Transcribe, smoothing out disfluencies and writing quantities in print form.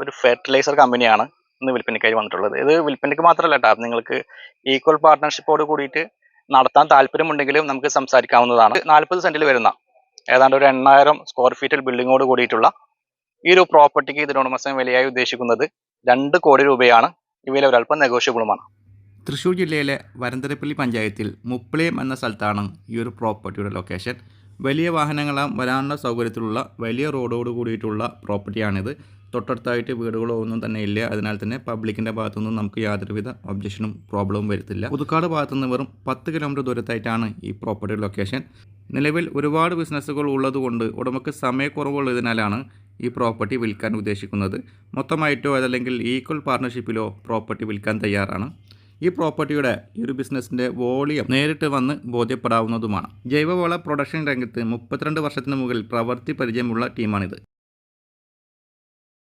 ഒരു ഫെർട്ടിലൈസർ കമ്പനിയാണ് ഇന്ന് വിൽപ്പനയ്ക്കായി വന്നിട്ടുള്ളത്. ഇത് വിൽപ്പനയ്ക്ക് മാത്രമല്ല കേട്ടോ, നിങ്ങൾക്ക് ഈക്വൽ പാർട്ട്ണർഷിപ്പോട് കൂടിയിട്ട് നടത്താൻ താല്പര്യമുണ്ടെങ്കിലും നമുക്ക് സംസാരിക്കാവുന്നതാണ്. 40 സെന്റിൽ വരുന്ന ഏതാണ്ട് ഒരു 8000 സ്ക്വയർ ഫീറ്റിൽ ബിൽഡിങ്ങോട് കൂടിയിട്ടുള്ള ഈ ഒരു പ്രോപ്പർട്ടിക്ക് ഇതിനുടമസ്ഥൻ വിലയായി ഉദ്ദേശിക്കുന്നത് 2 കോടി രൂപയാണ്. ഇവയിൽ ഒരല്പം നെഗോഷ്യബിളുമാണ്. തൃശ്ശൂർ ജില്ലയിലെ വരന്തരപ്പള്ളി പഞ്ചായത്തിൽ മുപ്പ്ളിയം എന്ന സ്ഥലത്താണ് ഈ ഒരു പ്രോപ്പർട്ടിയുടെ ലൊക്കേഷൻ. വലിയ വാഹനങ്ങളാം വരാനുള്ള സൗകര്യത്തിലുള്ള വലിയ റോഡോട് കൂടിയിട്ടുള്ള പ്രോപ്പർട്ടിയാണിത്. തൊട്ടടുത്തായിട്ട് വീടുകളോ ഒന്നും തന്നെ ഇല്ല. അതിനാൽ തന്നെ പബ്ലിക്കിൻ്റെ ഭാഗത്തുനിന്നും നമുക്ക് യാതൊരുവിധ ഒബ്ജക്ഷനും പ്രോബ്ലവും വരുത്തില്ല. പുതുക്കാട് ഭാഗത്തുനിന്ന് വെറും 10 കിലോമീറ്റർ ദൂരത്തായിട്ടാണ് ഈ പ്രോപ്പർട്ടിയുടെ ലൊക്കേഷൻ. നിലവിൽ ഒരുപാട് ബിസിനസ്സുകൾ ഉള്ളതുകൊണ്ട് ഉടമയ്ക്ക് സമയക്കുറവുള്ളതിനാലാണ് ഈ പ്രോപ്പർട്ടി വിൽക്കാൻ ഉദ്ദേശിക്കുന്നത്. മൊത്തമായിട്ടോ അതല്ലെങ്കിൽ ഈക്വൽ പാർട്ണർഷിപ്പിലോ പ്രോപ്പർട്ടി വിൽക്കാൻ തയ്യാറാണ്. ഈ പ്രോപ്പർട്ടിയുടെ ഈ ഒരു ബിസിനസ്സിൻ്റെ വോളിയം നേരിട്ട് വന്ന് ബോധ്യപ്പെടാവുന്നതുമാണ്. ജൈവവള പ്രൊഡക്ഷൻ രംഗത്ത് 32 വർഷത്തിന് മുകളിൽ പ്രവൃത്തി പരിചയമുള്ള ടീമാണിത്.